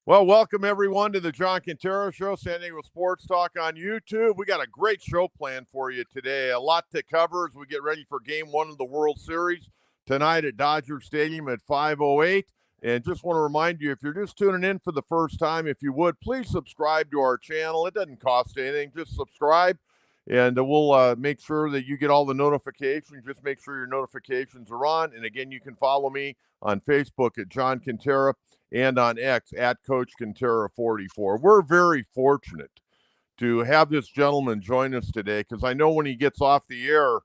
Well, welcome everyone to the John Kentera Show, San Diego Sports Talk on YouTube. We got a great show planned for you today. A lot to cover as we get ready for Game 1 of the World Series tonight at Dodger Stadium at 5:08. And just want to remind you, if you're just tuning in for the first time, if you would, please subscribe to our channel. It doesn't cost anything. Just subscribe, and we'll make sure that you get all the notifications. Just make sure your notifications are on. And again, you can follow me on Facebook at John Kentera and on X at Coach Kentera 44. We're very fortunate to have this gentleman join us today because I know when he gets off the air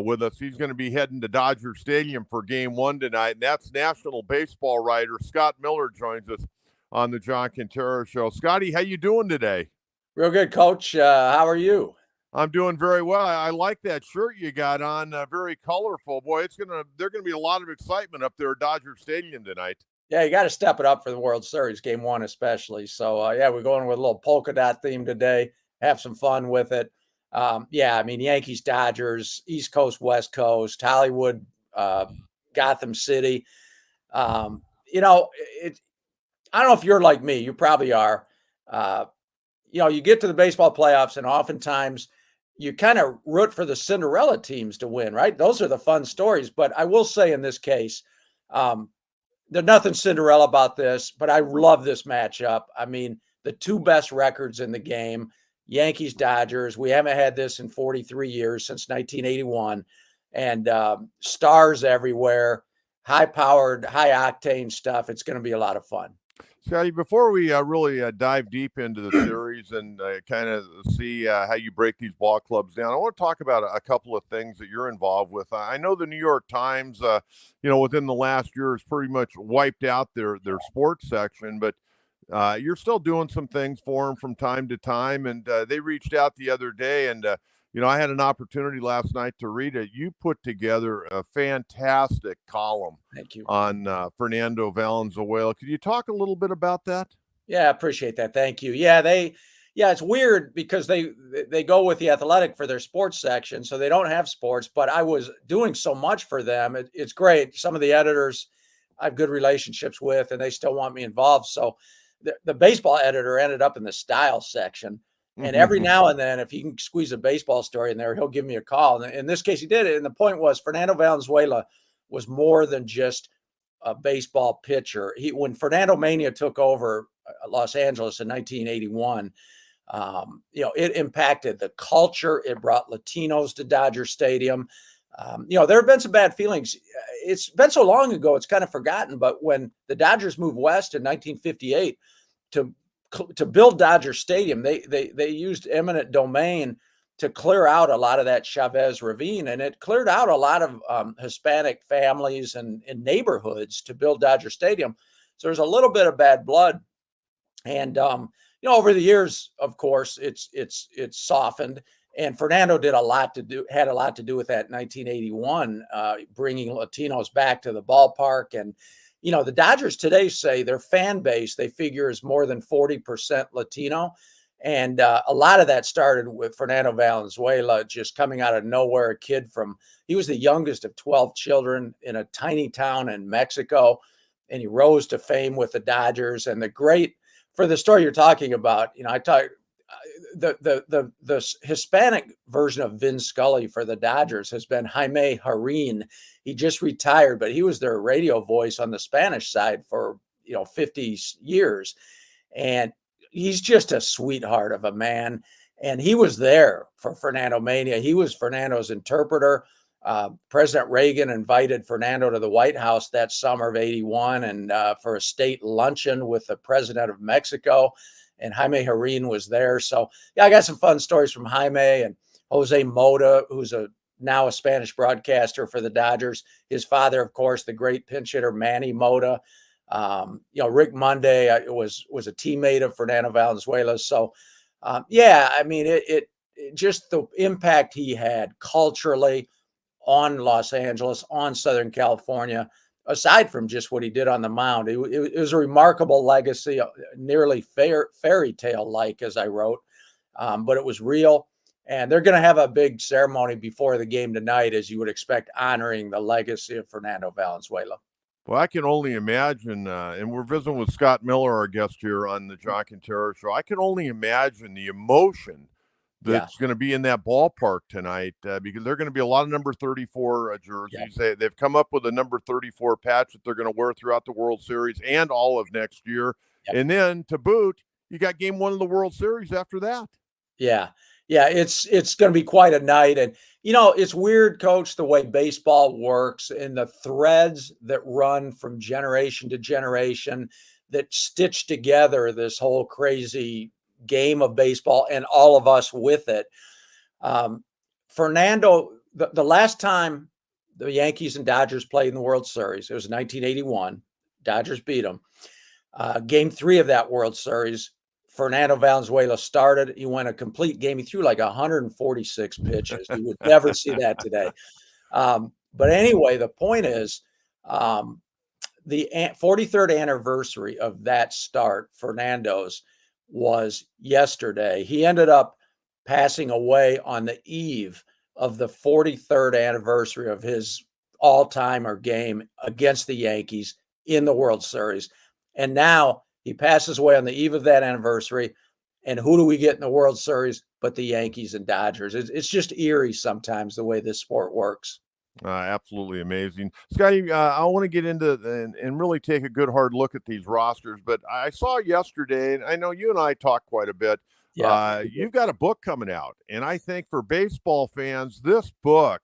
with us, he's going to be heading to Dodger Stadium for Game 1 tonight, and that's National Baseball writer Scott Miller joins us on the John Kentera Show. Scotty, how you doing today? Real good, Coach. How are you? I'm doing very well. I like that shirt you got on, very colorful. Boy, there's gonna be a lot of excitement up there at Dodger Stadium tonight. Yeah, you got to step it up for the World Series, Game 1 especially. So, yeah, we're going with a little polka dot theme today. Have some fun with it. Yeah, I mean, Yankees, Dodgers, East Coast, West Coast, Hollywood, Gotham City. You know, I don't know if you're like me. You probably are. You get to the baseball playoffs, and oftentimes you kind of root for the Cinderella teams to win, right? Those are the fun stories. But I will say in this case, there's nothing Cinderella about this, but I love this matchup. I mean, the two best records in the game, Yankees, Dodgers. We haven't had this in 43 years, since 1981. And stars everywhere, high-powered, high-octane stuff. It's going to be a lot of fun. Scotty, before we really dive deep into the series and kind of see how you break these ball clubs down, I want to talk about a couple of things that you're involved with. I know the New York Times, within the last year has pretty much wiped out their sports section, but you're still doing some things for them from time to time. And they reached out the other day, and I had an opportunity last night to read it. You put together a fantastic column. Thank you. On Fernando Valenzuela. Could you talk a little bit about that? Yeah, I appreciate that. Thank you. Yeah, it's weird because they go with the Athletic for their sports section, so they don't have sports. But I was doing so much for them. It's great. Some of the editors I have good relationships with, and they still want me involved. So the baseball editor ended up in the style section. And every now and then, if he can squeeze a baseball story in there, he'll give me a call. And in this case, he did it. And the point was, Fernando Valenzuela was more than just a baseball pitcher. When Fernando Mania took over Los Angeles in 1981, it impacted the culture. It brought Latinos to Dodger Stadium. There have been some bad feelings. It's been so long ago, it's kind of forgotten. But when the Dodgers moved west in 1958 to build Dodger Stadium, they used eminent domain to clear out a lot of that Chavez Ravine, and it cleared out a lot of Hispanic families and neighborhoods to build Dodger Stadium. So there's a little bit of bad blood, and over the years, of course, it's softened. And Fernando had a lot to do with that in 1981, bringing Latinos back to the ballpark. And the Dodgers today say their fan base, they figure, is more than 40% Latino. And a lot of that started with Fernando Valenzuela just coming out of nowhere. He was the youngest of 12 children in a tiny town in Mexico. And he rose to fame with the Dodgers. And for the story you're talking about, the Hispanic version of Vin Scully for the Dodgers has been Jaime Jarrín. He just retired, but he was their radio voice on the Spanish side for 50 years, and he's just a sweetheart of a man. And he was there for Fernando Mania. He was Fernando's interpreter. President Reagan invited Fernando to the White House that summer of '81 and for a state luncheon with the president of Mexico. And Jaime Jarrín was there. So, yeah, I got some fun stories from Jaime and Jose Mota, who's now a Spanish broadcaster for the Dodgers. His father, of course, the great pinch hitter Manny Mota. Rick Monday was a teammate of Fernando Valenzuela. So, it just the impact he had culturally on Los Angeles, on Southern California, aside from just what he did on the mound. It was a remarkable legacy, nearly fairy tale-like, as I wrote, but it was real. And they're going to have a big ceremony before the game tonight, as you would expect, honoring the legacy of Fernando Valenzuela. Well, I can only imagine, and we're visiting with Scott Miller, our guest here on the John Kentera Show. I can only imagine the emotion Yeah. that's going to be in that ballpark tonight because there are going to be a lot of number 34 Yeah. jerseys. They've come up with a number 34 patch that they're going to wear throughout the World Series and all of next year. Yeah. And then to boot, you got game one of the World Series after that. Yeah. Yeah. It's going to be quite a night. And, it's weird, Coach, the way baseball works and the threads that run from generation to generation that stitch together this whole crazy game of baseball and all of us with it. Fernando, the last time the Yankees and Dodgers played in the World Series, it was 1981. Dodgers beat them. Game 3 of that World Series, Fernando Valenzuela started. He went a complete game. He threw like 146 pitches. You would never see that today. But anyway, the point is the 43rd anniversary of that start, Fernando's, was yesterday. He ended up passing away on the eve of the 43rd anniversary of his all-timer game against the Yankees in the World Series. And now he passes away on the eve of that anniversary. And who do we get in the World Series but the Yankees and Dodgers? It's just eerie sometimes the way this sport works. Absolutely amazing. Scotty, I want to get into and really take a good hard look at these rosters. But I saw yesterday, and I know you and I talked quite a bit. Yeah. You've got a book coming out. And I think for baseball fans, this book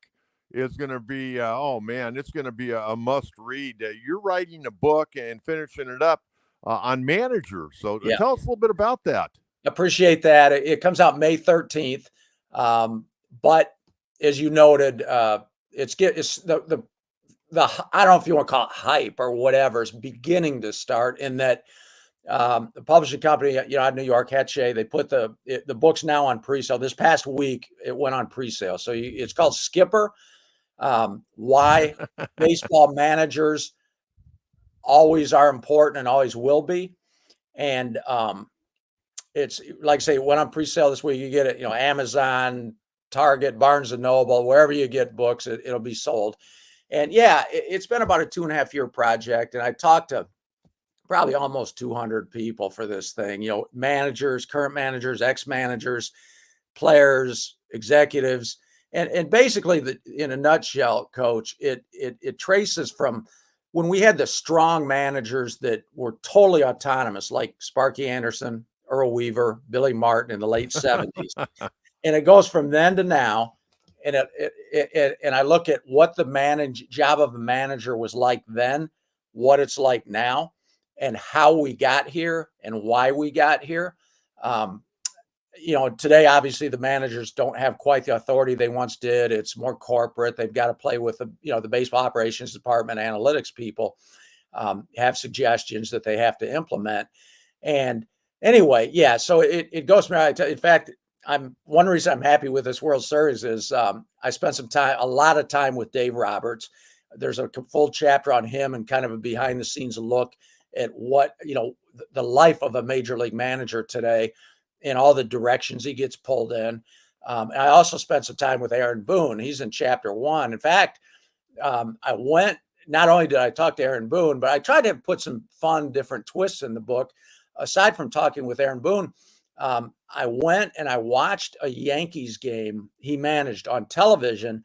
is going to be, oh man, it's going to be a must read. You're writing a book and finishing it up on managers. So tell us a little bit about that. Appreciate that. It comes out May 13th. But as you noted, it's the I don't know if you want to call it hype or whatever, is beginning to start in that the publishing company, out of New York, Shohei, they put the book's now on pre-sale. This past week, it went on pre-sale. So it's called Skipper, Why Baseball Managers Always Are Important and Always Will Be. And it's like I say, it went on pre-sale this week. You get it, Amazon, Target, Barnes and Noble, wherever you get books, it'll be sold. And yeah, it's been about a 2.5-year project. And I talked to probably almost 200 people for this thing, managers, current managers, ex-managers, players, executives. And basically, in a nutshell, Coach, it traces from when we had the strong managers that were totally autonomous, like Sparky Anderson, Earl Weaver, Billy Martin in the late 70s. And it goes from then to now. And and I look at what the job of a manager was like then, what it's like now, and how we got here and why we got here. Today, obviously, the managers don't have quite the authority they once did. It's more corporate. They've got to play with the baseball operations department, analytics people, have suggestions that they have to implement. And anyway, yeah, so it goes from, in fact, one reason I'm happy with this World Series is I spent a lot of time with Dave Roberts. There's a full chapter on him and kind of a behind the scenes look at what, the life of a major league manager today and all the directions he gets pulled in. I also spent some time with Aaron Boone. He's in chapter 1. In fact, not only did I talk to Aaron Boone, but I tried to put some fun, different twists in the book. Aside from talking with Aaron Boone, I went and I watched a Yankees game he managed on television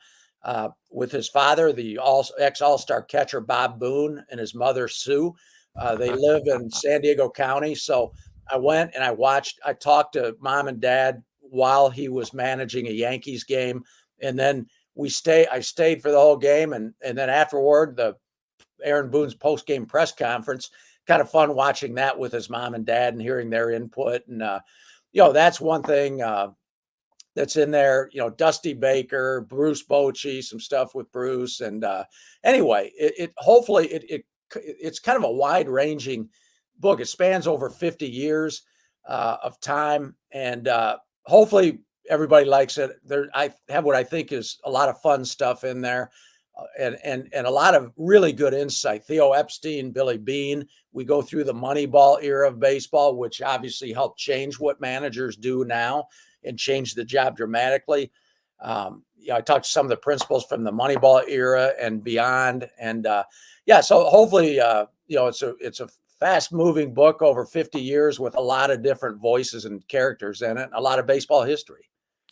with his father, the ex-All-Star catcher Bob Boone, and his mother Sue. They live in San Diego County. So I went and I talked to mom and dad while he was managing a Yankees game. And then I stayed for the whole game. And then afterward, the Aaron Boone's post-game press conference, kind of fun watching that with his mom and dad and hearing their input. And, that's one thing that's in there, Dusty Baker, Bruce Bochy, some stuff with Bruce. And anyway, it's kind of a wide ranging book. It spans over 50 years of time. And hopefully everybody likes it. I have what I think is a lot of fun stuff in there. And a lot of really good insight. Theo Epstein, Billy Beane. We go through the Moneyball era of baseball, which obviously helped change what managers do now and change the job dramatically. I talked to some of the principals from the Moneyball era and beyond. And so hopefully, it's a fast moving book over 50 years with a lot of different voices and characters in it, and a lot of baseball history.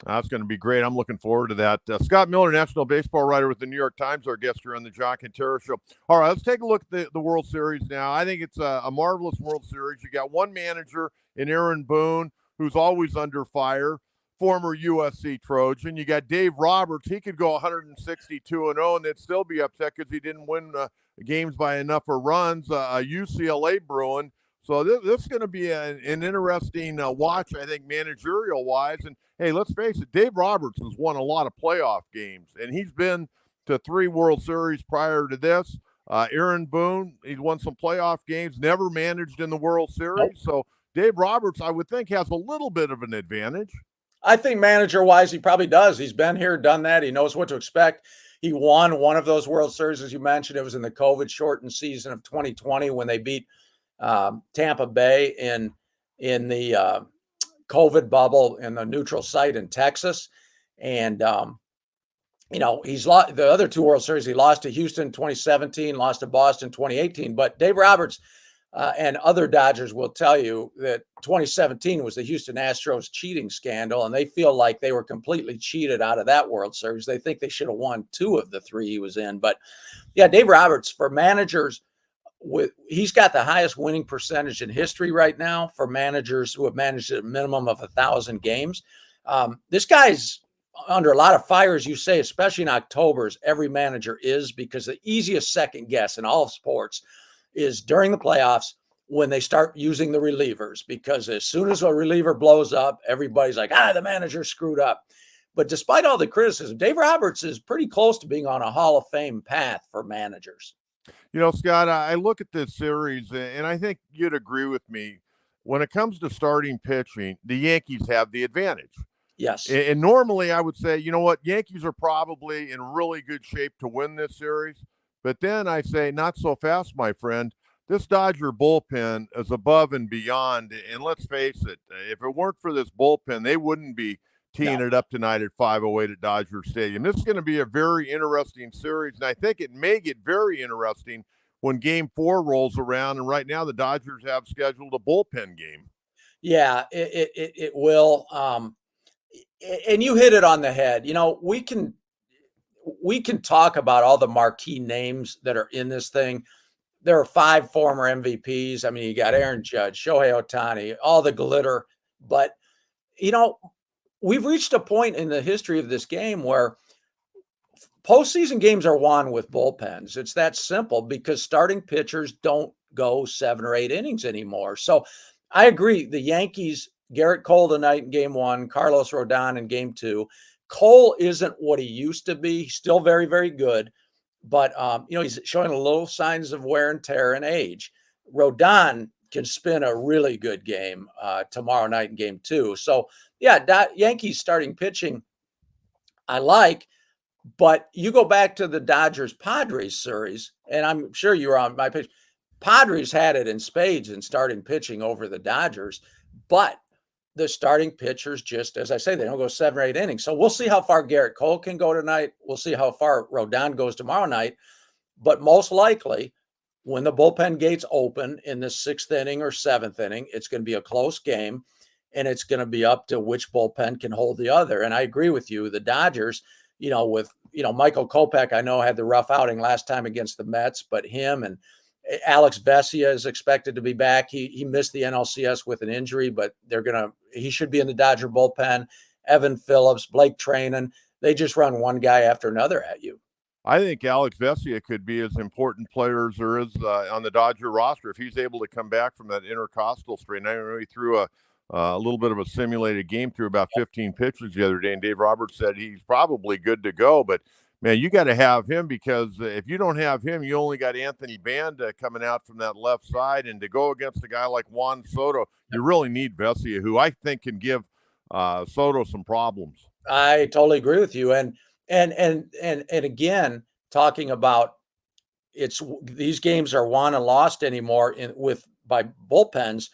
That's going to be great. I'm looking forward to that. Scott Miller, national baseball writer with the New York Times, our guest here on the John Kentera Show. All right, let's take a look at the World Series now. I think it's a marvelous World Series. You got one manager in Aaron Boone, who's always under fire, former USC Trojan. You got Dave Roberts. He could go 162-0, and they'd still be upset because he didn't win games by enough of runs. A UCLA Bruin. So this is going to be an interesting watch, I think, managerial-wise. And, hey, let's face it, Dave Roberts has won a lot of playoff games, and he's been to 3 World Series prior to this. Aaron Boone, he's won some playoff games, never managed in the World Series. Nope. So Dave Roberts, I would think, has a little bit of an advantage. I think manager-wise, he probably does. He's been here, done that. He knows what to expect. He won one of those World Series, as you mentioned. It was in the COVID-shortened season of 2020 when they beat Tampa Bay in the COVID bubble in the neutral site in Texas. And, he's lost the other 2 World Series. He lost to Houston 2017, lost to Boston 2018. But Dave Roberts and other Dodgers will tell you that 2017 was the Houston Astros cheating scandal, and they feel like they were completely cheated out of that World Series. They think they should have won 2 of the 3 he was in. But, yeah, Dave Roberts, for managers, he's got the highest winning percentage in history right now for managers who have managed at a minimum of 1,000 games. This guy's under a lot of fire, as you say, especially in October, as every manager is, because the easiest second guess in all of sports is during the playoffs when they start using the relievers, because as soon as a reliever blows up, everybody's like, the manager screwed up. But despite all the criticism, Dave Roberts is pretty close to being on a Hall of Fame path for managers. Scott, I look at this series, and I think you'd agree with me. When it comes to starting pitching, the Yankees have the advantage. Yes. And normally I would say, you know what, Yankees are probably in really good shape to win this series. But then I say, not so fast, my friend. This Dodger bullpen is above and beyond. And let's face it, if it weren't for this bullpen, they wouldn't be teeing it up tonight at 5:08 at Dodger Stadium. This is going to be a very interesting series, and I think it may get very interesting when Game 4 rolls around. And right now, the Dodgers have scheduled a bullpen game. Yeah, it will. And you hit it on the head. We can talk about all the marquee names that are in this thing. There are 5 former MVPs. I mean, you got Aaron Judge, Shohei Ohtani, all the glitter, but we've reached a point in the history of this game where postseason games are won with bullpens. It's that simple, because starting pitchers don't go 7 or 8 innings anymore. So I agree. The Yankees, Garrett Cole tonight in Game 1, Carlos Rodon in Game 2. Cole isn't what he used to be. He's still very, very good, but he's showing a little signs of wear and tear and age. Rodon can spin a really good game tomorrow night in Game 2. So, yeah, Yankees starting pitching I like, but you go back to the Dodgers-Padres series, and I'm sure you were on my page. Padres had it in spades in starting pitching over the Dodgers, but the starting pitchers, just as I say, they don't go 7 or 8 innings. So we'll see how far Garrett Cole can go tonight. We'll see how far Rodon goes tomorrow night. But most likely, when the bullpen gates open in the 6th inning or 7th inning, it's going to be a close game, and it's going to be up to which bullpen can hold the other. And I agree with you. The Dodgers, with Michael Kopech, I know had the rough outing last time against the Mets, but him and Alex Vesia is expected to be back. He missed the NLCS with an injury, but he should be in the Dodger bullpen. Evan Phillips, Blake Trainen, they just run one guy after another at you. I think Alex Vesia could be as important player as there is on the Dodger roster if he's able to come back from that intercostal strain. I know he threw a little bit of a simulated game through about 15 pitches the other day, and Dave Roberts said he's probably good to go. But man, you got to have him, because if you don't have him, you only got Anthony Banda coming out from that left side, and to go against a guy like Juan Soto, you really need Vesia, who I think can give Soto some problems. I totally agree with you, and again, talking about these games are won and lost anymore by bullpens.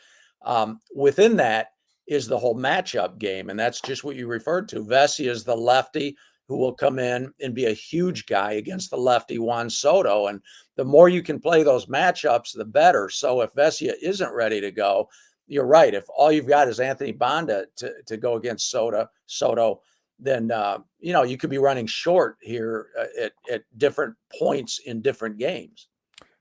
Within that, is the whole matchup game. And that's just what you referred to. Vesia is the lefty who will come in and be a huge guy against the lefty Juan Soto. And the more you can play those matchups, the better. So if Vesia isn't ready to go, you're right. If all you've got is Anthony Banda to go against Soto, then you could be running short here at different points in different games.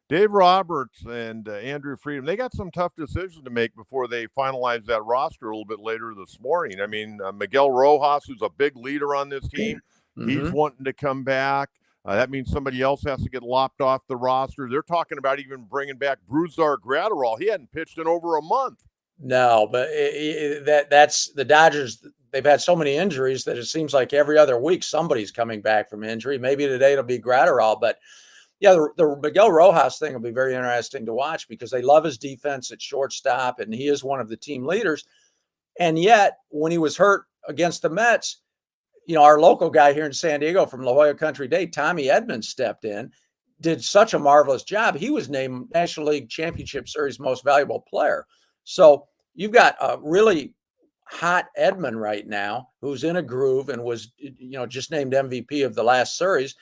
Dave Roberts and Andrew Friedman, they got some tough decisions to make before they finalize that roster a little bit later this morning. I mean, Miguel Rojas, who's a big leader on this team, he's wanting to come back. That means somebody else has to get lopped off the roster. They're talking about even bringing back Brusdar Graterol. He hadn't pitched in over a month. No, but that's the Dodgers. They've had so many injuries that it seems like every other week somebody's coming back from injury. Maybe today it'll be Graterol, but yeah, the Miguel Rojas thing will be very interesting to watch because they love his defense at shortstop, and he is one of the team leaders. And yet, when he was hurt against the Mets, our local guy here in San Diego from La Jolla Country Day, Tommy Edmonds, stepped in, did such a marvelous job. He was named National League Championship Series Most Valuable Player. So you've got a really hot Edmond right now who's in a groove and was, just named MVP of the last series.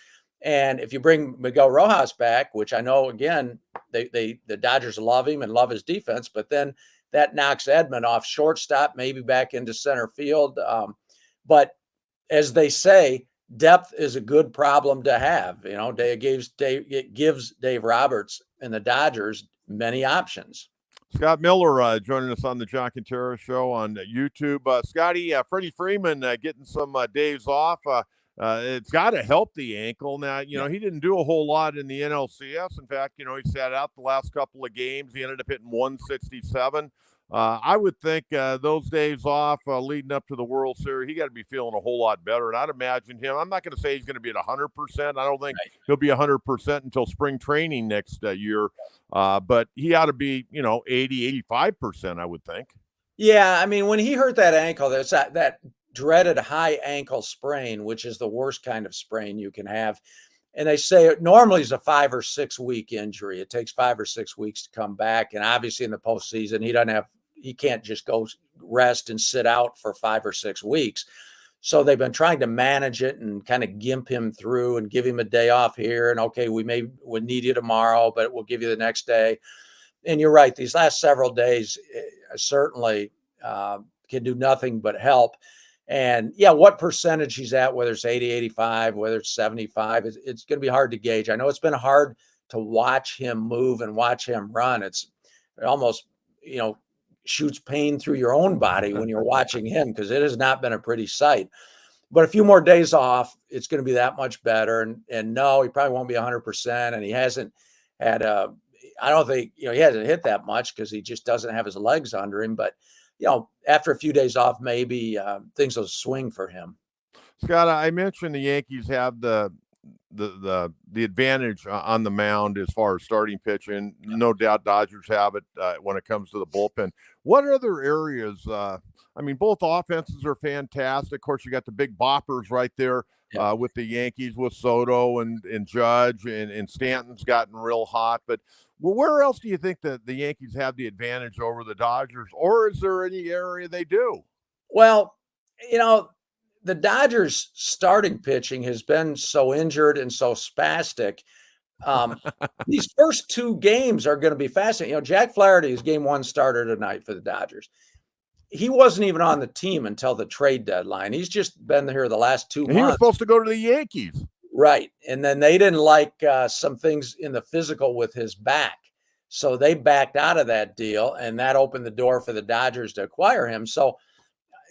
And if you bring Miguel Rojas back, which I know, again, the Dodgers love him and love his defense, but then that knocks Edmond off shortstop, maybe back into center field. But as they say, depth is a good problem to have. It gives Dave Roberts and the Dodgers many options. Scott Miller joining us on the John Kentera Show on YouTube. Scotty, Freddie Freeman getting some days off. It's got to help the ankle. Now, he didn't do a whole lot in the NLCS. In fact, he sat out the last couple of games. He ended up hitting 167. I would think those days off leading up to the World Series, he got to be feeling a whole lot better. And I'd imagine him, I'm not going to say he's going to be at 100%. I don't think he'll be 100% until spring training next year. But he ought to be, 80, 85%, I would think. Yeah, I mean, when he hurt that ankle, that's that dreaded high ankle sprain, which is the worst kind of sprain you can have. And they say it normally is a 5 or 6 week injury. It takes 5 or 6 weeks to come back. And obviously in the postseason, he can't just go rest and sit out for 5 or 6 weeks. So they've been trying to manage it and kind of gimp him through and give him a day off here. And okay, would need you tomorrow, but we'll give you the next day. And you're right. These last several days certainly can do nothing but help. And yeah, what percentage he's at, whether it's 80, 85, whether it's 75, it's going to be hard to gauge. I know it's been hard to watch him move and watch him run. It almost, shoots pain through your own body when you're watching him because it has not been a pretty sight. But a few more days off, it's going to be that much better. And no, he probably won't be 100%. And he hasn't had I don't think, he hasn't hit that much because he just doesn't have his legs under him. But after a few days off, maybe things will swing for him. Scott, I mentioned the Yankees have the advantage on the mound as far as starting pitching. No doubt Dodgers have it when it comes to the bullpen. What other areas? Both offenses are fantastic. Of course, you got the big boppers right there with the Yankees, with Soto and Judge, and Stanton's gotten real hot. But where else do you think that the Yankees have the advantage over the Dodgers, or is there any area they do? Well, the Dodgers starting pitching has been so injured and so spastic. These first 2 games are going to be fascinating. Jack Flaherty is game 1 starter tonight for the Dodgers. He wasn't even on the team until the trade deadline. He's just been here the last 2 months. He was supposed to go to the Yankees. Right. And then they didn't like some things in the physical with his back. So they backed out of that deal, and that opened the door for the Dodgers to acquire him. So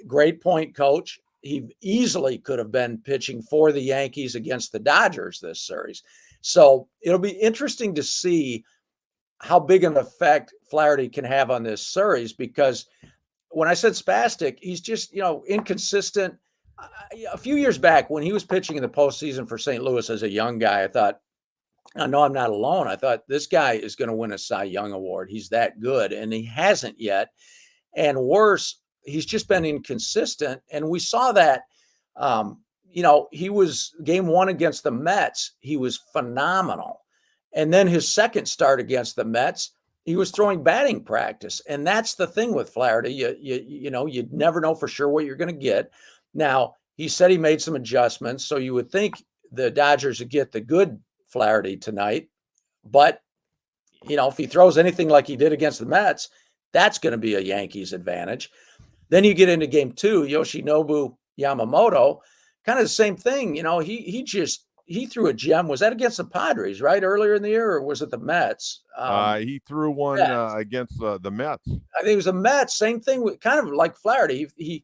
great point, Coach. He easily could have been pitching for the Yankees against the Dodgers this series. So it'll be interesting to see how big an effect Flaherty can have on this series, because when I said spastic, he's just, inconsistent. A few years back when he was pitching in the postseason for St. Louis as a young guy, I thought, I know I'm not alone. I thought this guy is going to win a Cy Young Award. He's that good, and he hasn't yet. And worse, he's just been inconsistent. And we saw that, he was game 1 against the Mets. He was phenomenal. And then his second start against the Mets, he was throwing batting practice. And that's the thing with Flaherty. You know, you never know for sure what you're going to get. Now, he said he made some adjustments, so you would think the Dodgers would get the good Flaherty tonight. But, you know, if he throws anything like he did against the Mets, that's going to be a Yankees advantage. Then you get into game 2, Yoshinobu Yamamoto, kind of the same thing. You know, he threw a gem. Was that against the Padres, right? Earlier in the year, or was it the Mets? He threw one against the Mets. I think it was the Mets. Same thing with kind of like Flaherty. He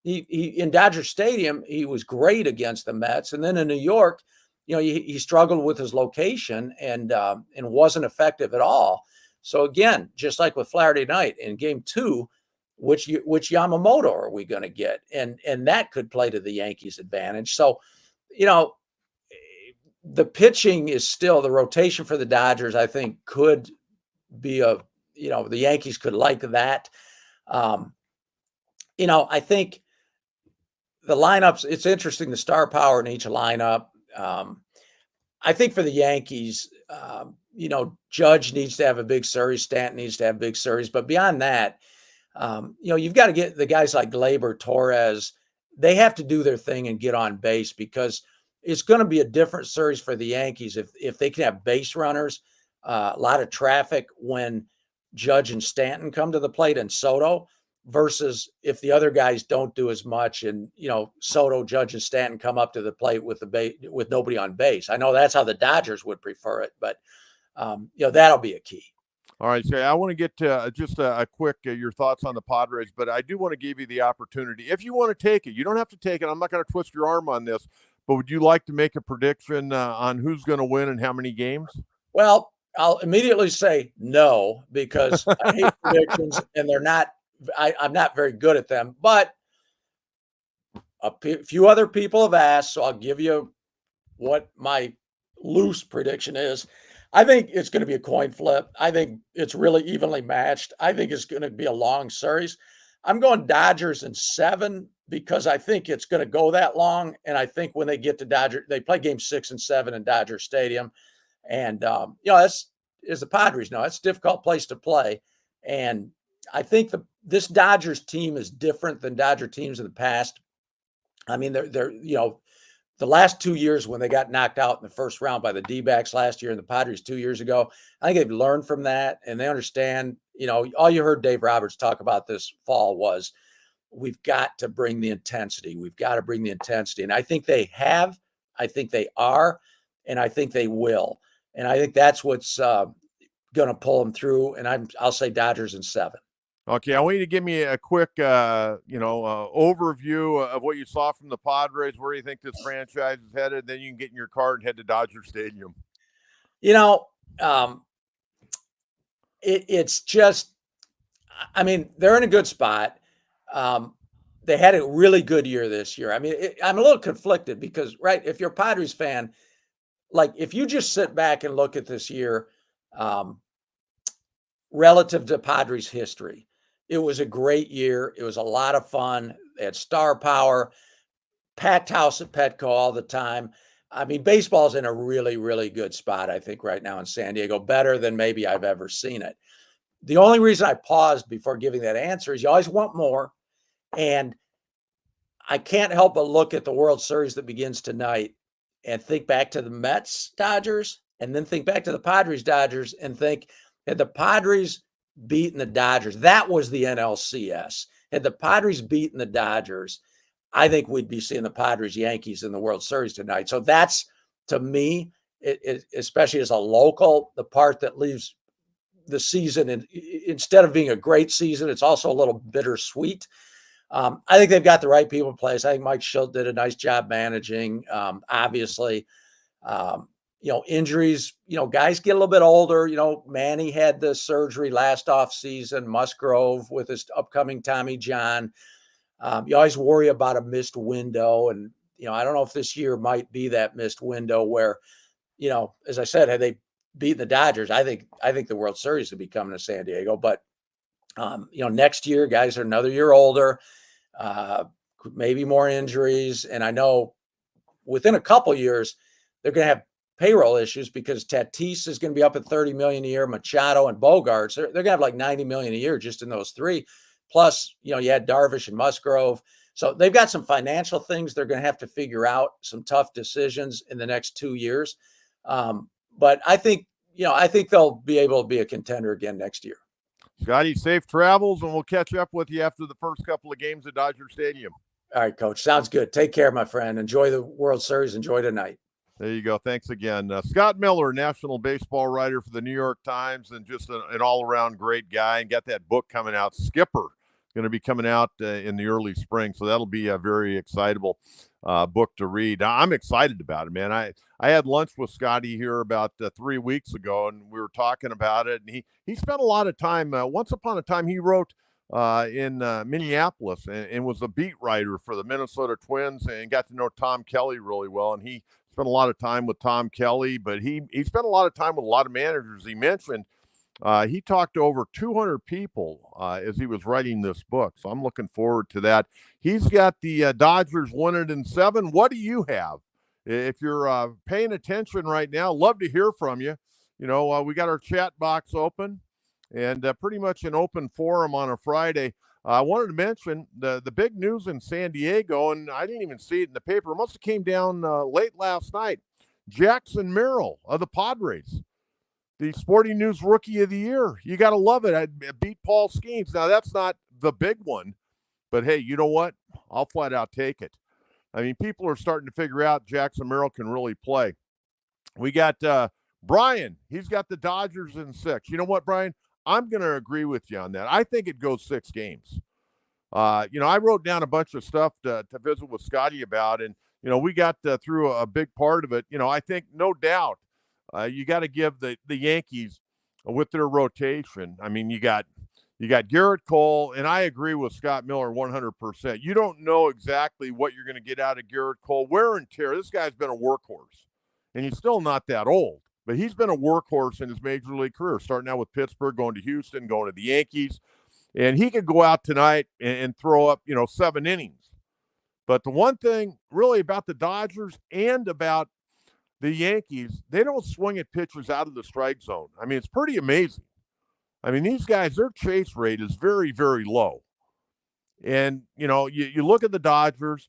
in Dodger Stadium, he was great against the Mets, and then in New York, you know, he struggled with his location and wasn't effective at all. So again, just like with Flaherty tonight in game 2, which Yamamoto are we going to get? And that could play to the Yankees' advantage. So, you know, the pitching is still the rotation for the Dodgers, I think, could be the Yankees could like that. You know, I think the lineups, it's interesting, the star power in each lineup. I think for the Yankees, you know, Judge needs to have a big series, Stanton needs to have big series. But beyond that, you know, you've got to get the guys like Gleyber, Torres, they have to do their thing and get on base, because it's going to be a different series for the Yankees if they can have base runners, a lot of traffic when Judge and Stanton come to the plate and Soto, versus if the other guys don't do as much and, you know, Soto, Judge, and Stanton come up to the plate with with nobody on base. I know that's how the Dodgers would prefer it, but you know, that'll be a key. All right, so I want to get to just a quick your thoughts on the Padres, but I do want to give you the opportunity. If you want to take it, you don't have to take it. I'm not going to twist your arm on this, but would you like to make a prediction on who's going to win and how many games? Well, I'll immediately say no, because I hate predictions and they're not. I'm not very good at them, but a few other people have asked, so I'll give you what my loose prediction is. I think it's going to be a coin flip. I think it's really evenly matched. I think it's going to be a long series. I'm going Dodgers in 7 because I think it's going to go that long. And I think when they get to Dodger, they play game 6 and 7 in Dodger Stadium. And, you know, that's, as the Padres know, it's a difficult place to play. And I think this Dodgers team is different than Dodger teams in the past. I mean, they're you know, the last 2 years when they got knocked out in the first round by the D-backs last year and the Padres 2 years ago, I think they've learned from that and they understand, you know, all you heard Dave Roberts talk about this fall was we've got to bring the intensity. We've got to bring the intensity. And I think they have, I think they are, and I think they will. And I think that's what's going to pull them through. And I'll say Dodgers in 7. Okay, I want you to give me a quick, overview of what you saw from the Padres, where you think this franchise is headed. Then you can get in your car and head to Dodger Stadium. You know, it's just, I mean, they're in a good spot. They had a really good year this year. I mean, I'm a little conflicted because, right, if you're a Padres fan, like if you just sit back and look at this year relative to Padres history, it was a great year. It was a lot of fun. They had star power, packed house at Petco all the time. I mean, baseball's in a really, really good spot, I think, right now in San Diego, better than maybe I've ever seen it. The only reason I paused before giving that answer is you always want more. And I can't help but look at the World Series that begins tonight and think back to the Mets Dodgers, and then think back to the Padres Dodgers and think, had the Padres beaten the Dodgers, that was the NLCS. Had the Padres beaten the Dodgers, I think we'd be seeing the Padres Yankees in the World Series tonight. So that's, to me, especially as a local, the part that leaves the season, and instead of being a great season, it's also a little bittersweet. I think they've got the right people in place. I think Mike Schilt did a nice job managing. Obviously, you know, injuries, you know, guys get a little bit older. You know, Manny had the surgery last off season, Musgrove with his upcoming Tommy John. You always worry about a missed window. And, you know, I don't know if this year might be that missed window where, you know, as I said, had they beaten the Dodgers, I think the World Series would be coming to San Diego. But, you know, next year, guys are another year older, maybe more injuries. And I know within a couple years, they're going to have payroll issues because Tatis is going to be up at 30 million a year, Machado and Bogarts. They're going to have like 90 million a year just in those three. Plus, you had Darvish and Musgrove. So they've got some financial things they're going to have to figure out, some tough decisions in the next 2 years. But I think they'll be able to be a contender again next year. Scotty, safe travels, and we'll catch up with you after the first couple of games at Dodger Stadium. All right, Coach. Sounds good. Take care, my friend. Enjoy the World Series. Enjoy tonight. There you go. Thanks again. Scott Miller, national baseball writer for the New York Times, and just an all-around great guy, and got that book coming out, Skipper, going to be coming out in the early spring. So that'll be a very excitable book to read. I'm excited about it, man. I had lunch with Scotty here about 3 weeks ago, and we were talking about it. And he spent a lot of time. Once upon a time, he wrote in Minneapolis and was a beat writer for the Minnesota Twins, and got to know Tom Kelly really well. And he spent a lot of time with Tom Kelly, but he spent a lot of time with a lot of managers. He mentioned he talked to over 200 people as he was writing this book. So I'm looking forward to that. He's got the Dodgers 1-7. What do you have? If you're paying attention right now, love to hear from you. We got our chat box open, and pretty much an open forum on a Friday. I wanted to mention the big news in San Diego, and I didn't even see it in the paper. It must have came down late last night. Jackson Merrill of the Padres, the Sporting News Rookie of the Year. You got to love it. I beat Paul Skeens. Now, that's not the big one, but hey, you know what? I'll flat out take it. I mean, people are starting to figure out Jackson Merrill can really play. We got Brian. He's got the Dodgers in 6. You know what, Brian? I'm going to agree with you on that. I think it goes 6 games. I wrote down a bunch of stuff to visit with Scotty about, and, we got through a big part of it. I think no doubt you got to give the Yankees with their rotation. I mean, you got Garrett Cole, and I agree with Scott Miller 100%. You don't know exactly what you're going to get out of Garrett Cole. Wear and tear. This guy's been a workhorse, and he's still not that old. But he's been a workhorse in his major league career, starting out with Pittsburgh, going to Houston, going to the Yankees. And he could go out tonight and throw up, 7 innings. But the one thing really about the Dodgers and about the Yankees, they don't swing at pitchers out of the strike zone. I mean, it's pretty amazing. I mean, these guys, their chase rate is very, very low. And, you look at the Dodgers,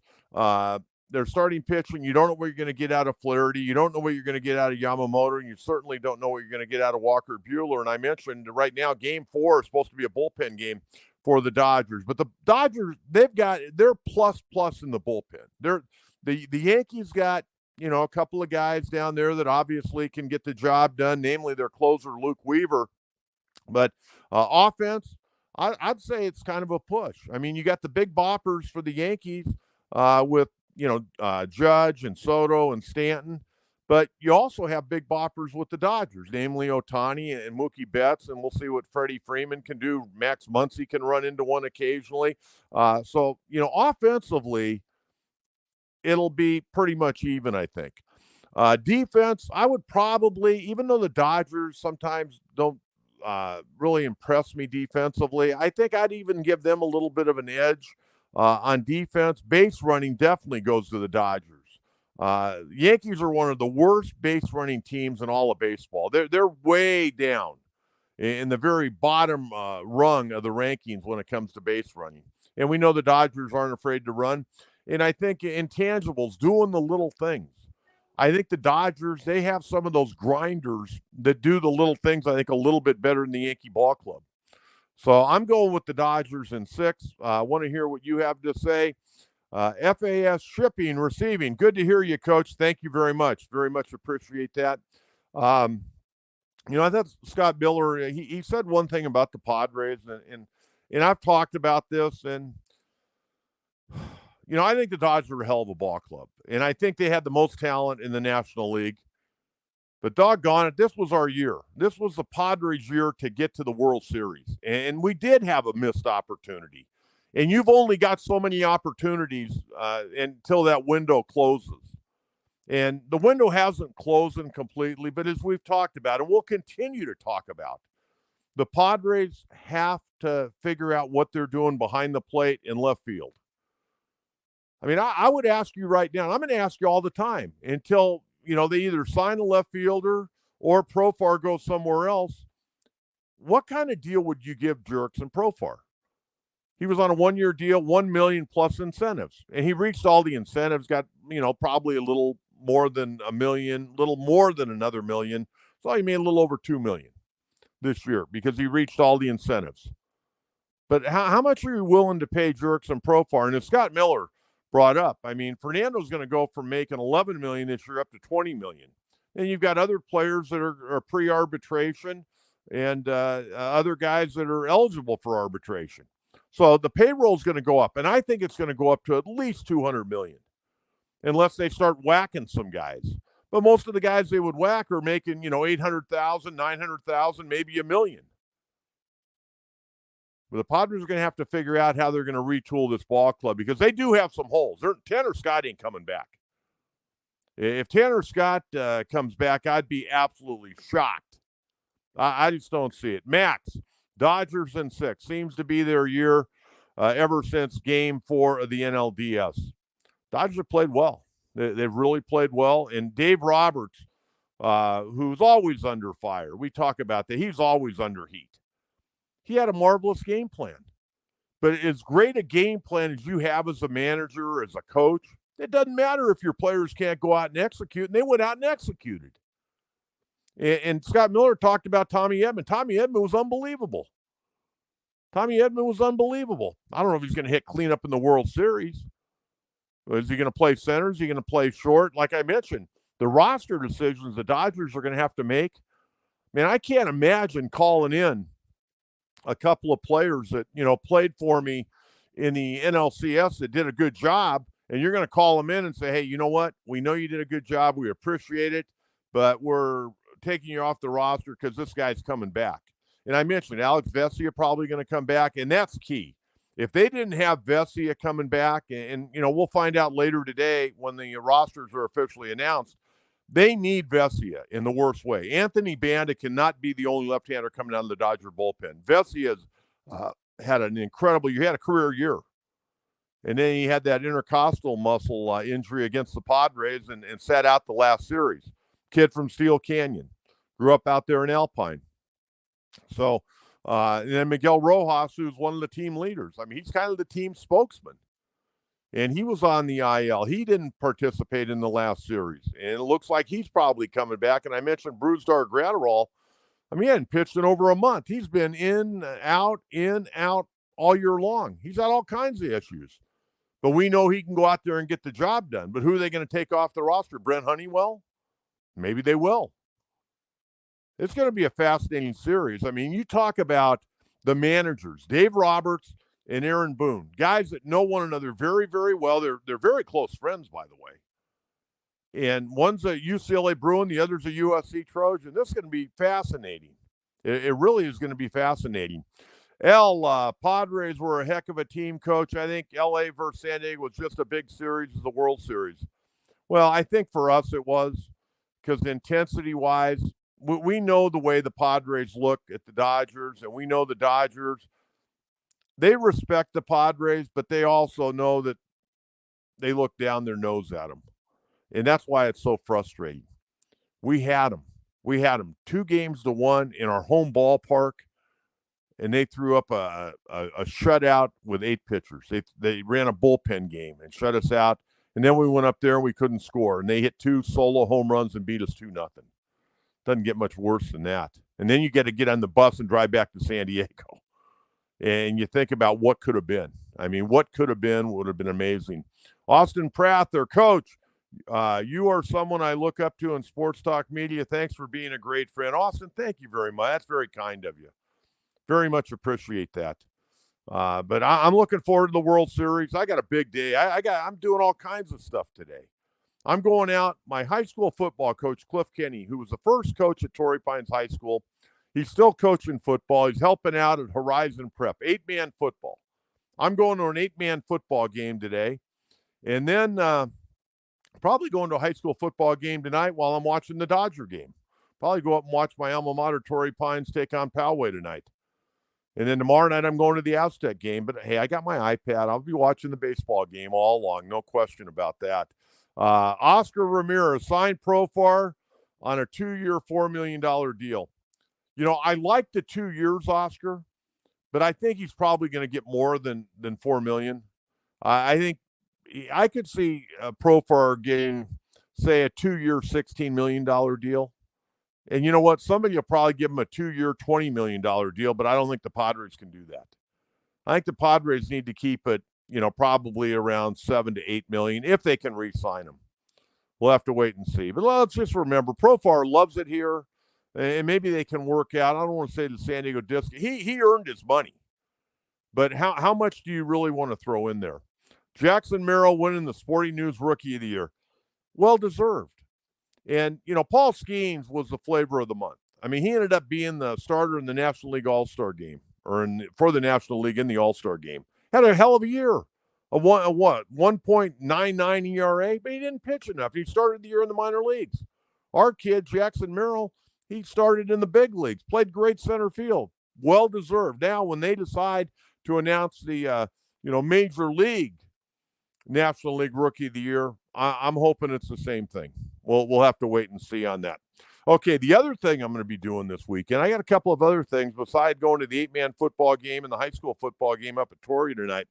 they're starting pitching. You don't know what you're going to get out of Flaherty. You don't know what you're going to get out of Yamamoto. And you certainly don't know what you're going to get out of Walker Buehler. And I mentioned right now, Game 4 is supposed to be a bullpen game for the Dodgers. But the Dodgers, they're plus in the bullpen. The Yankees got, a couple of guys down there that obviously can get the job done, namely their closer, Luke Weaver. But offense, I'd say it's kind of a push. I mean, you got the big boppers for the Yankees with, Judge and Soto and Stanton, but you also have big boppers with the Dodgers, namely Ohtani and Mookie Betts, and we'll see what Freddie Freeman can do. Max Muncy can run into one occasionally. So, offensively, it'll be pretty much even, I think. Defense, I would probably, even though the Dodgers sometimes don't really impress me defensively, I think I'd even give them a little bit of an edge. On defense. Base running definitely goes to the Dodgers. Yankees are one of the worst base running teams in all of baseball. They're way down in the very bottom rung of the rankings when it comes to base running. And we know the Dodgers aren't afraid to run. And I think intangibles, doing the little things. I think the Dodgers, they have some of those grinders that do the little things, I think, a little bit better than the Yankee ball club. So I'm going with the Dodgers in 6. I want to hear what you have to say. FAS Shipping, Receiving. Good to hear you, Coach. Thank you very much. Very much appreciate that. I thought Scott Miller, he said one thing about the Padres, and I've talked about this, and, I think the Dodgers are a hell of a ball club, and I think they had the most talent in the National League. But doggone it, this was our year. This was the Padres' year to get to the World Series. And we did have a missed opportunity. And you've only got so many opportunities until that window closes. And the window hasn't closed completely, but as we've talked about, and we'll continue to talk about, the Padres have to figure out what they're doing behind the plate in left field. I mean, I would ask you right now, I'm going to ask you all the time until they either sign a left fielder or Profar goes somewhere else. What kind of deal would you give Jurickson Profar? He was on a 1-year deal, $1 million plus incentives, and he reached all the incentives. Got probably a little more than $1 million, little more than another $1 million. So he made a little over $2 million this year because he reached all the incentives. But how much are you willing to pay Jurickson Profar? And as Scott Miller brought up, I mean, Fernando's going to go from making $11 million this year up to $20 million. And you've got other players that are pre-arbitration and other guys that are eligible for arbitration. So the payroll is going to go up, and I think it's going to go up to at least $200 million, unless they start whacking some guys. But most of the guys they would whack are making, $800,000, $900,000, maybe $1 million. But the Padres are going to have to figure out how they're going to retool this ball club because they do have some holes. Tanner Scott ain't coming back. If Tanner Scott comes back, I'd be absolutely shocked. I just don't see it. Max, Dodgers in 6. Seems to be their year ever since Game 4 of the NLDS. Dodgers have played well. They've really played well. And Dave Roberts, who's always under fire, we talk about that. He's always under heat. He had a marvelous game plan. But as great a game plan as you have as a manager, as a coach, it doesn't matter if your players can't go out and execute, and they went out and executed. And Scott Miller talked about Tommy Edman. Tommy Edman was unbelievable. I don't know if he's going to hit cleanup in the World Series. Is he going to play center? Is he going to play short? Like I mentioned, the roster decisions the Dodgers are going to have to make. Man, I can't imagine calling in a couple of players that, played for me in the NLCS that did a good job, and you're going to call them in and say, hey, you know what? We know you did a good job. We appreciate it, but we're taking you off the roster because this guy's coming back. And I mentioned Alex Vesia probably going to come back, and that's key. If they didn't have Vesia coming back, and we'll find out later today when the rosters are officially announced, they need Vesia in the worst way. Anthony Banda cannot be the only left-hander coming out of the Dodger bullpen. Vesia's had an incredible year. He had a career year. And then he had that intercostal muscle injury against the Padres and sat out the last series. Kid from Steel Canyon. Grew up out there in Alpine. So, and then Miguel Rojas, who's one of the team leaders. I mean, he's kind of the team spokesman. And he was on the IL. He didn't participate in the last series. And it looks like he's probably coming back. And I mentioned Brusdar Graterol. I mean, he hadn't pitched in over a month. He's been in, out all year long. He's had all kinds of issues. But we know he can go out there and get the job done. But who are they going to take off the roster? Brent Honeywell? Maybe they will. It's going to be a fascinating series. I mean, you talk about the managers, Dave Roberts and Aaron Boone, guys that know one another very, very well. They're very close friends, by the way. And one's a UCLA Bruin, the other's a USC Trojan. This is going to be fascinating. It really is going to be fascinating. Padres were a heck of a team, Coach. I think LA versus San Diego was just a big series as the World Series. Well, I think for us it was because intensity-wise, we know the way the Padres look at the Dodgers, and we know the Dodgers. They respect the Padres, but they also know that they look down their nose at them. And that's why it's so frustrating. We had them. 2-1 in our home ballpark, and they threw up a shutout with 8 pitchers. They ran a bullpen game and shut us out. And then we went up there and we couldn't score. And they hit 2 solo home runs and beat us 2-0. Doesn't get much worse than that. And then you get to get on the bus and drive back to San Diego. And you think about what could have been. I mean, what could have been would have been amazing. Austin Pratt, their coach, you are someone I look up to in sports talk media. Thanks for being a great friend. Austin, thank you very much. That's very kind of you. Very much appreciate that. But I'm looking forward to the World Series. I got a big day. I'm doing all kinds of stuff today. I'm going out. My high school football coach, Cliff Kenny, who was the first coach at Torrey Pines High School, he's still coaching football. He's helping out at Horizon Prep, 8-man football. I'm going to an 8-man football game today. And then probably going to a high school football game tonight while I'm watching the Dodger game. Probably go up and watch my alma mater, Torrey Pines, take on Poway tonight. And then tomorrow night, I'm going to the Aztec game. But, hey, I got my iPad. I'll be watching the baseball game all along. No question about that. Oscar Ramirez signed Profar on a 2-year, $4 million deal. I like the 2 years, Oscar, but I think he's probably going to get more than $4 million. I think I could see Profar getting, say, a 2-year, $16 million deal. And you know what? Somebody will probably give him a 2-year, $20 million deal, but I don't think the Padres can do that. I think the Padres need to keep it, probably around $7 to $8 million if they can re-sign him. We'll have to wait and see. But let's just remember, Profar loves it here, and maybe they can work out. I don't want to say the San Diego Disc. He earned his money, but how much do you really want to throw in there? Jackson Merrill winning the Sporting News Rookie of the Year. Well deserved. And, Paul Skeens was the flavor of the month. I mean, he ended up being the starter in the National League All-Star game, or for the National League in the All-Star game. Had a hell of a year. A 1.99 ERA, but he didn't pitch enough. He started the year in the minor leagues. Our kid, Jackson Merrill, he started in the big leagues, played great center field. Well deserved. Now, when they decide to announce the, Major League National League Rookie of the Year, I'm hoping it's the same thing. We'll have to wait and see on that. Okay, the other thing I'm going to be doing this weekend, I got a couple of other things besides going to the 8-man football game and the high school football game up at Torrey tonight.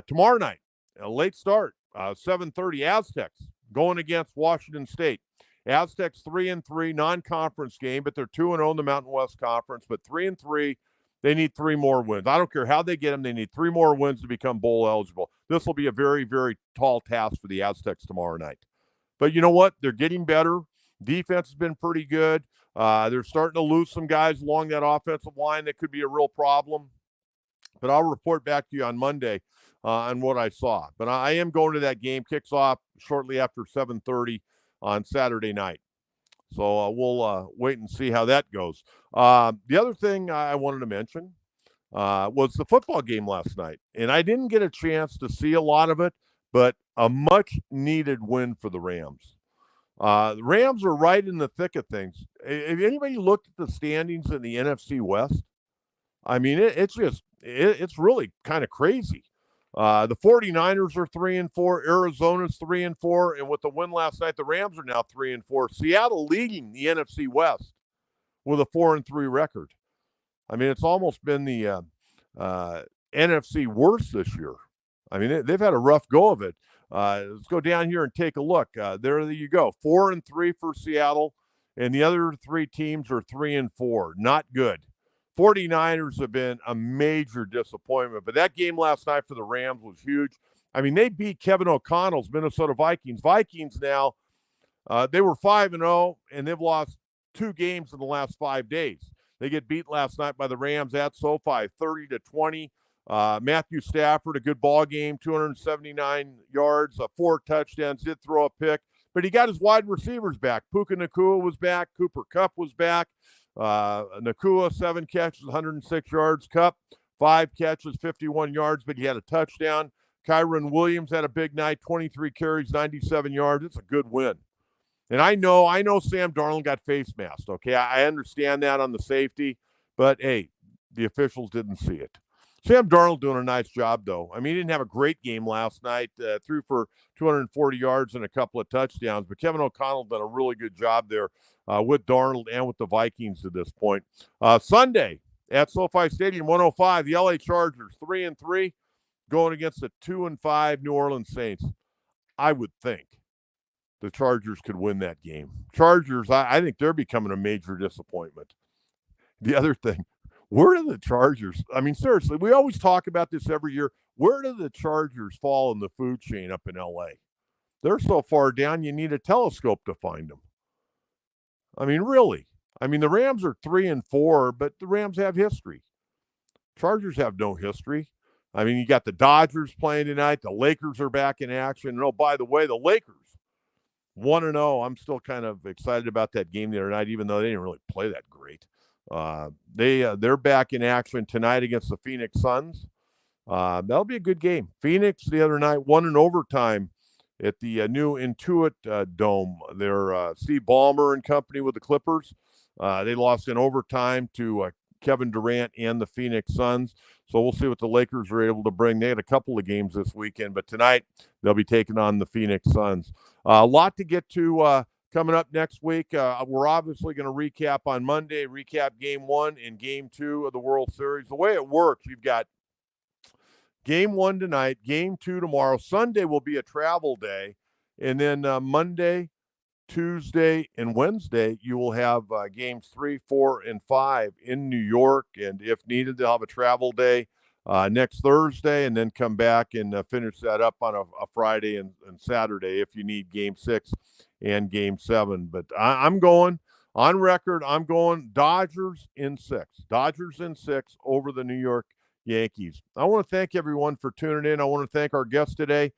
Tomorrow night, a late start, 7:30, Aztecs going against Washington State. Aztecs 3-3, non-conference game, but they're 2-0 in the Mountain West Conference, but 3-3. They need 3 more wins. I don't care how they get them. They need 3 more wins to become bowl eligible. This will be a very, very tall task for the Aztecs tomorrow night. But you know what? They're getting better. Defense has been pretty good. They're starting to lose some guys along that offensive line that could be a real problem. But I'll report back to you on Monday on what I saw. But I am going to that game. Kicks off shortly after 7:30 on Saturday night. So we'll wait and see how that goes. The other thing I wanted to mention was the football game last night. And I didn't get a chance to see a lot of it, but a much-needed win for the Rams. The Rams are right in the thick of things. Have anybody looked at the standings in the NFC West? I mean, it's really kind of crazy. The 49ers are 3-4, Arizona's 3-4, and with the win last night, the Rams are now 3-4. Seattle leading the NFC West with a 4-3 record. I mean, it's almost been the NFC worst this year. I mean, they've had a rough go of it. Let's go down here and take a look. There you go, 4-3 for Seattle, and the other 3 teams are 3-4. Not good. 49ers have been a major disappointment, but that game last night for the Rams was huge. I mean, they beat Kevin O'Connell's Minnesota Vikings. Vikings now, they were 5-0, and they've lost 2 games in the last 5 days. They get beat last night by the Rams at SoFi, 30-20. Matthew Stafford, a good ball game, 279 yards, 4 touchdowns, did throw a pick, but he got his wide receivers back. Puka Nacua was back. Cooper Kupp was back. Nacua, 7 catches, 106 yards. Kupp, 5 catches, 51 yards, but he had a touchdown. Kyron Williams had a big night, 23 carries, 97 yards. It's a good win. And I know Sam Darnold got face masked, okay? I understand that on the safety, but, hey, the officials didn't see it. Sam Darnold doing a nice job, though. I mean, he didn't have a great game last night, threw for 240 yards and a couple of touchdowns, but Kevin O'Connell done a really good job there with Darnold and with the Vikings at this point. Sunday at SoFi Stadium, 105, the LA Chargers, 3-3, going against the 2-5 New Orleans Saints. I would think the Chargers could win that game. Chargers, I think they're becoming a major disappointment. The other thing, where do the Chargers, I mean, seriously, we always talk about this every year. Where do the Chargers fall in the food chain up in L.A.? They're so far down, you need a telescope to find them. I mean, really. I mean, the Rams are 3-4, but the Rams have history. Chargers have no history. I mean, you got the Dodgers playing tonight. The Lakers are back in action. And, oh, by the way, the Lakers, 1-0. I'm still kind of excited about that game the other night, even though they didn't really play that great. They're back in action tonight against the Phoenix Suns. That'll be a good game. Phoenix the other night won in overtime at the new Intuit Dome. They're Steve Ballmer and company with the Clippers. They lost in overtime to Kevin Durant and the Phoenix Suns. So we'll see what the Lakers are able to bring. They had a couple of games this weekend, but tonight they'll be taking on the Phoenix Suns. A lot to get to coming up next week. We're obviously going to recap on Monday, recap Game 1 and Game 2 of the World Series. The way it works, you've got Game 1 tonight, Game 2 tomorrow. Sunday will be a travel day. And then Monday, Tuesday, and Wednesday, you will have Games 3, 4, and 5 in New York. And if needed, they'll have a travel day next Thursday and then come back and finish that up on a Friday and Saturday if you need Game 6 and Game 7. But I'm going on record. I'm going Dodgers in 6. Dodgers in 6 over the New York Yankees. I want to thank everyone for tuning in. I want to thank our guest today,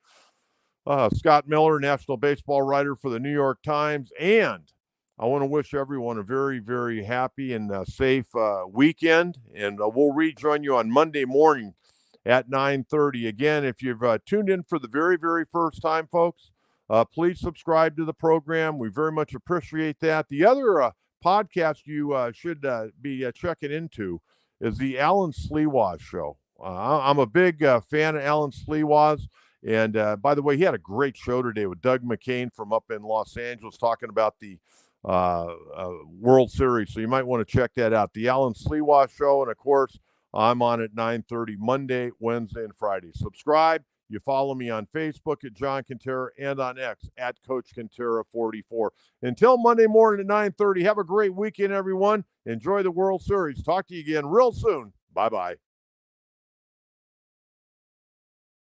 Scott Miller, national baseball writer for the New York Times. And I want to wish everyone a very, very happy and safe weekend. And we'll rejoin you on Monday morning at 9:30. Again, if you've tuned in for the very, very first time, folks, please subscribe to the program. We very much appreciate that. The other podcast you should be checking into is the Alan Sleewas Show. I'm a big fan of Alan Sleewas. And by the way, he had a great show today with Doug McCain from up in Los Angeles talking about the World Series. So you might want to check that out. The Alan Sleewas Show. And, of course, I'm on at 9:30 Monday, Wednesday, and Friday. Subscribe. You follow me on Facebook at John Kentera and on X at Coach Kentera 44. Until Monday morning at 9:30, have a great weekend, everyone. Enjoy the World Series. Talk to you again real soon. Bye-bye.